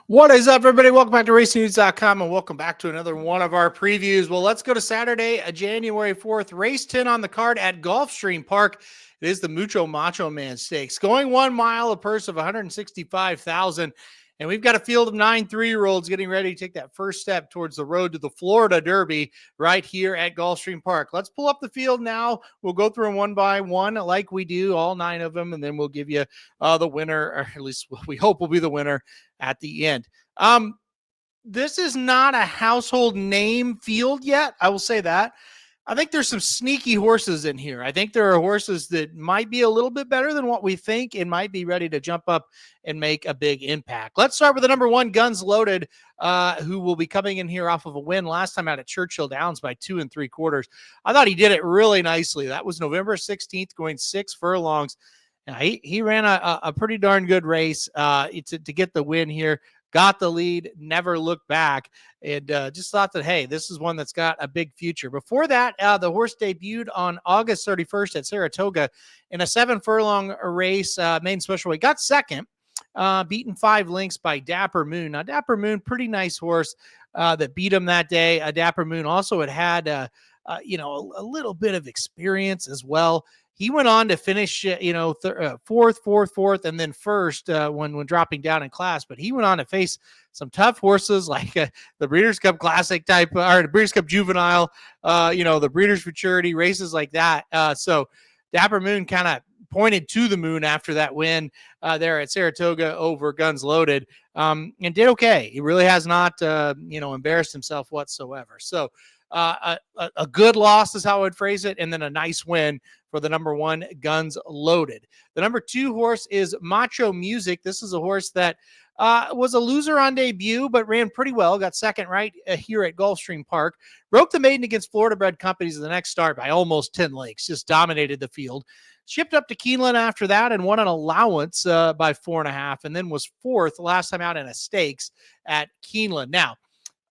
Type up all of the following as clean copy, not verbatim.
What is up, everybody? Welcome back to RacingNews.com and welcome back to another one of our previews. Well, let's go to Saturday, January 4th, race 10 on the card at Gulfstream Park. It is the Mucho Macho Man Stakes. Going 1 mile, a purse of $165,000. And we've got a field of 9 3-year-olds getting ready to take that first step towards the road to the Florida Derby right here at Gulfstream Park. Let's pull up the field now. We'll go through them one by one like we do, all 9 of them, and then we'll give you the winner, or at least we hope will be the winner at the end. This is not a household name field yet. I will say that. I think there's some sneaky horses in here. I think there are horses that might be a little bit better than what we think and might be ready to jump up and make a big impact. Let's start with the number 1, Guns Loaded, who will be coming in here off of a win last time out at Churchill Downs by 2 3/4. I thought he did it really nicely. That was November 16th, going 6 furlongs. He ran a pretty darn good race to get the win here. Got the lead, never looked back, and just thought that, hey, this is one that's got a big future. Before that, the horse debuted on August 31st at Saratoga in a 7-furlong race, maiden special weight. Got second, beaten 5 lengths by Dapper Moon. Now, Dapper Moon, pretty nice horse that beat him that day. Dapper Moon also had a little bit of experience as well. He went on to finish, fourth, and then first when dropping down in class. But he went on to face some tough horses like the Breeders' Cup Classic type, or the Breeders' Cup Juvenile, the Breeders' Futurity, races like that. So Dapper Moon kind of pointed to the moon after that win there at Saratoga over Guns Loaded, and did okay. He really has not, embarrassed himself whatsoever. So a good loss is how I would phrase it, and then a nice win for the number 1, Guns Loaded. The number 2 horse is Macho Music. This is a horse that was a loser on debut, but ran pretty well. Got second right here at Gulfstream Park. Broke the maiden against Florida Bred Companies in the next start by almost 10 lengths. Just dominated the field. Shipped up to Keeneland after that and won an allowance by 4.5, and then was 4th last time out in a stakes at Keeneland. Now,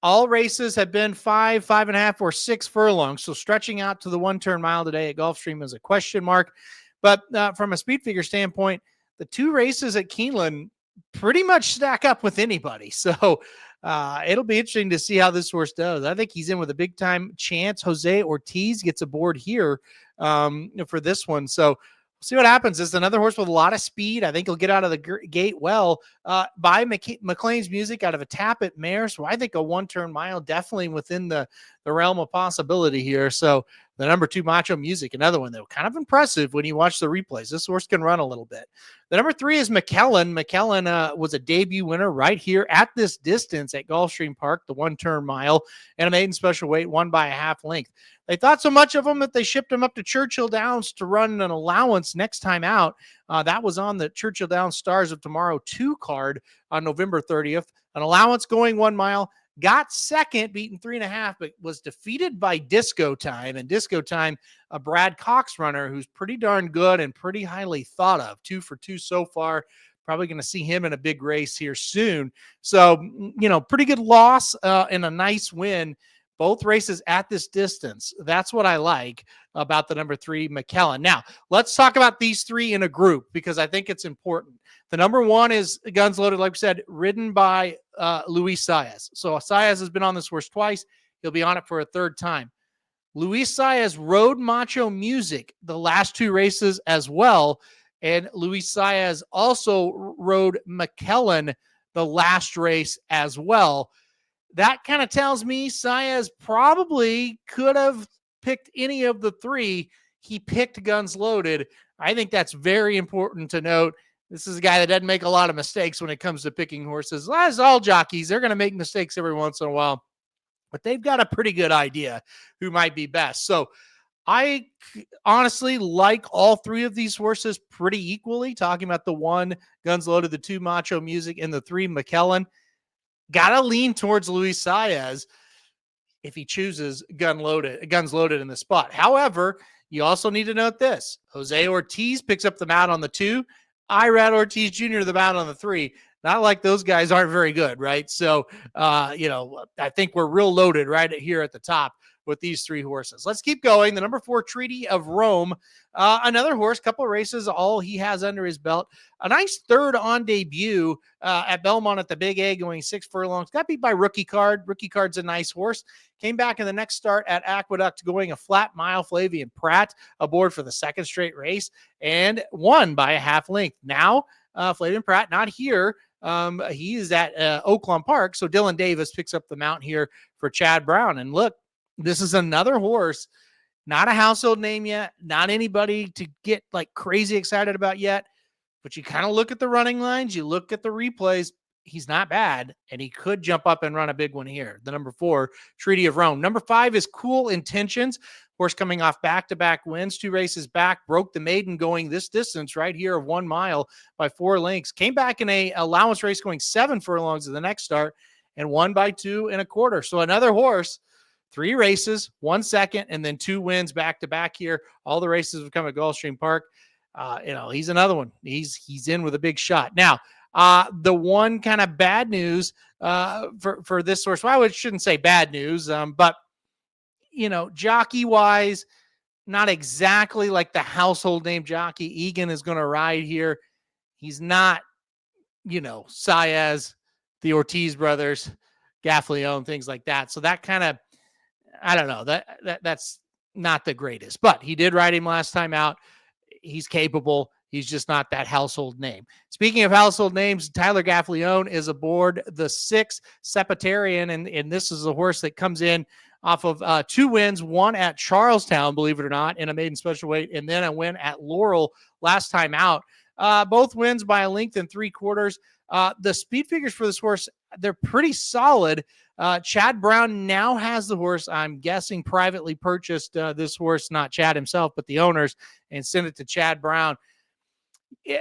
all races have been 5, 5.5, or 6 furlongs, so stretching out to the 1-turn mile today at Gulfstream is a question mark. But from a speed figure standpoint, the 2 races at Keeneland pretty much stack up with anybody. So it'll be interesting to see how this horse does. I think he's in with a big-time chance. Jose Ortiz gets aboard here for this one. So see what happens. It's another horse with a lot of speed. I think he'll get out of the gate well. By McKellen's Music out of a Tapit mare. So I think a 1-turn mile definitely within the realm of possibility here. So the number 2, Macho Music, another one though, kind of impressive when you watch the replays. This horse can run a little bit. The number 3 is McKellen. McKellen was a debut winner right here at this distance at Gulfstream Park, the 1-turn mile, and a maiden special weight, won by a half length. They thought so much of him that they shipped him up to Churchill Downs to run an allowance next time out. That was on the Churchill Downs Stars of Tomorrow 2 card on November 30th. An allowance going 1 mile. Got second, beaten 3.5, but was defeated by Disco Time. And Disco Time, a Brad Cox runner who's pretty darn good and pretty highly thought of. 2 for 2 so far. Probably going to see him in a big race here soon. So, pretty good loss and a nice win. Both races at this distance. That's what I like about the number 3, McKellen. Now, let's talk about these 3 in a group because I think it's important. The number 1 is Guns Loaded, like we said, ridden by Luis Saez. So Saez has been on this horse twice. He'll be on it for a 3rd time. Luis Saez rode Macho Music the last 2 races as well. And Luis Saez also rode McKellen the last race as well. That kind of tells me Saez probably could have picked any of the 3. He picked Guns Loaded. I think that's very important to note. This is a guy that doesn't make a lot of mistakes when it comes to picking horses. As all jockeys, they're going to make mistakes every once in a while, but they've got a pretty good idea who might be best. So I honestly like all 3 of these horses pretty equally, talking about the 1, Guns Loaded, the 2, Macho Music, and the 3, McKellen. Gotta lean towards Luis Saez if he chooses Guns Loaded in the spot. However, you also need to note this. Jose Ortiz picks up the mount on the 2. Irad Ortiz Jr. the mount on the 3. Not like those guys aren't very good, right? So, I think we're real loaded right here at the top with these three horses. Let's keep going. The number 4, Treaty of Rome, another horse, couple of races, all he has under his belt. A nice third on debut at Belmont at the Big A, going 6 furlongs. Got beat by Rookie Card. Rookie Card's a nice horse. Came back in the next start at Aqueduct, going a flat mile. Flavian Pratt aboard for the second straight race and won by a half length. Now, Flavian Pratt not here. He is at Oaklawn Park. So Dylan Davis picks up the mount here for Chad Brown. And look, this is another horse, not a household name yet, not anybody to get like crazy excited about yet. But you kind of look at the running lines, you look at the replays, he's not bad, and he could jump up and run a big one here. The number 4, Treaty of Rome. Number 5 is Cool Intentions. Horse coming off back-to-back wins, 2 races back, broke the maiden going this distance right here of 1 mile by 4 lengths. Came back in a allowance race going 7 furlongs in the next start and won by 2 1/4. So another horse, 3 races, 1 second, and then 2 wins back-to-back here. All the races have come at Gulfstream Park. He's another one. He's in with a big shot. Now, the one kind of bad news for this horse, well, I shouldn't say bad news, but, jockey wise, not exactly like the household name jockey. Egan is going to ride here. He's not, Saez, the Ortiz brothers, Gaffleone, things like that. So that kind of, I don't know, that's not the greatest, but he did ride him last time out. He's capable. He's just not that household name. Speaking of household names, Tyler Gaffleone is aboard the 6 Septarian, and this is a horse that comes in off of 2 wins, one at Charlestown, believe it or not, in a maiden special weight, and then a win at Laurel last time out. Both wins by a length and 3/4. The speed figures for this horse, they're pretty solid. Chad Brown now has the horse. I'm guessing privately purchased this horse, not Chad himself, but the owners, and sent it to Chad Brown.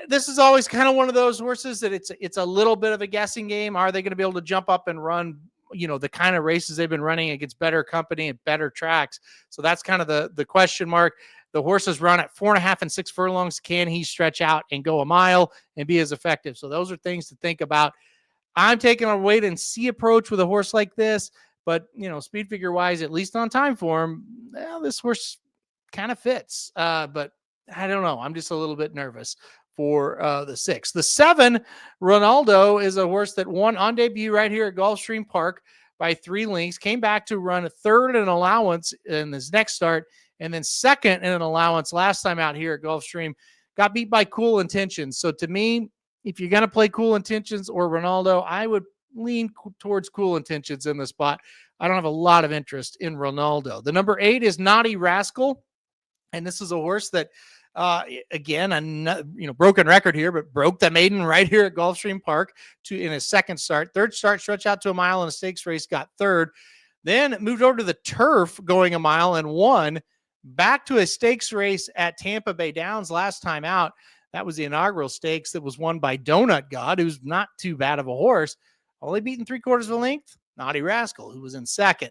This is always kind of one of those horses that it's a little bit of a guessing game. Are they going to be able to jump up and run, the kind of races they've been running against better company and better tracks? So that's kind of the question mark. The horses run at 4.5 and 6 furlongs. Can he stretch out and go a mile and be as effective? So those are things to think about. I'm taking a wait and see approach with a horse like this, but speed figure wise, at least on time form, this horse kind of fits. But I don't know. I'm just a little bit nervous for the 6. The 7, Ronaldo, is a horse that won on debut right here at Gulfstream Park by 3 lengths, came back to run a 3rd in allowance in his next start, and then 2nd in an allowance last time out here at Gulfstream. Got beat by Cool Intentions. So to me, if you're going to play Cool Intentions or Ronaldo, I would lean towards Cool Intentions in the spot. I don't have a lot of interest in Ronaldo. The number 8 is Naughty Rascal. And this is a horse that, again, broken record here, but broke the maiden right here at Gulfstream Park in his 2nd start. 3rd start, stretched out to a mile in a stakes race, got 3rd. Then moved over to the turf going a mile and won. Back to a stakes race at Tampa Bay Downs last time out. That was the inaugural stakes that was won by Donut God, who's not too bad of a horse. Only beaten 3/4 of a length. Naughty Rascal, who was in 2nd.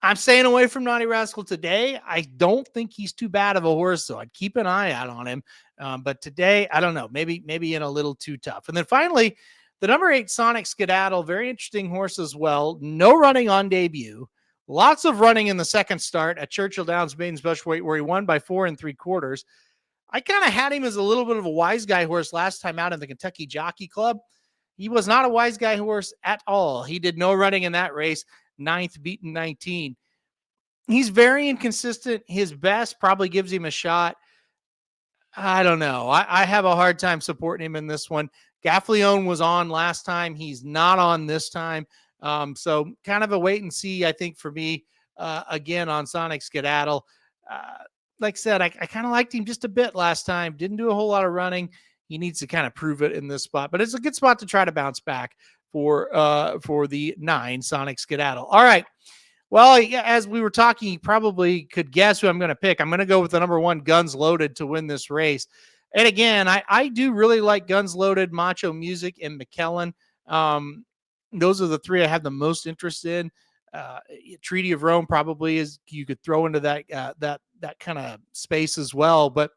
I'm staying away from Naughty Rascal today. I don't think he's too bad of a horse, so I'd keep an eye out on him. But today, I don't know, maybe in a little too tough. And then finally, the number 8, Sonic Scadaddle, very interesting horse as well. No running on debut. Lots of running in the 2nd start at Churchill Downs maiden special weight, where he won by 4 3/4. I kind of had him as a little bit of a wise guy horse last time out in the Kentucky Jockey Club. He was not a wise guy horse at all. He did no running in that race. 9th, beaten 19. He's very inconsistent. His best probably gives him a shot. I don't know. I have a hard time supporting him in this one. Gaffleone was on last time. He's not on this time. So kind of a wait and see, I think, for me, again, on Sonic Scadaddle. Like I said, I kind of liked him just a bit last time. Didn't do a whole lot of running. He needs to kind of prove it in this spot, but it's a good spot to try to bounce back for the 9, Sonic Scadaddle. All right. Well, as we were talking, you probably could guess who I'm going to pick. I'm going to go with the number 1, Guns Loaded, to win this race. And again, I do really like Guns Loaded, Macho Music, and McKellen. Those are the 3 I have the most interest in. Treaty of Rome probably is, you could throw into that kind of space as well. But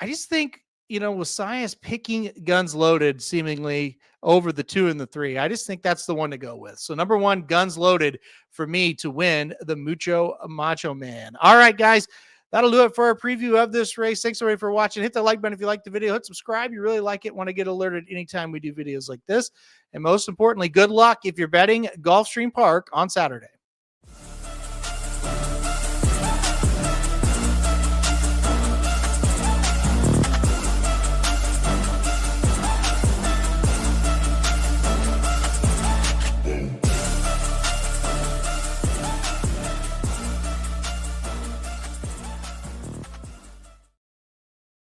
I just think, with science picking Guns Loaded seemingly over the 2 and the 3, I just think that's the one to go with. So number 1, Guns Loaded for me to win the Mucho Macho Man. All right, guys, that'll do it for our preview of this race. Thanks everybody for watching. Hit the like button if you like the video. Hit subscribe. You really like it. Want to get alerted anytime we do videos like this. And most importantly, good luck if you're betting Gulfstream Park on Saturday.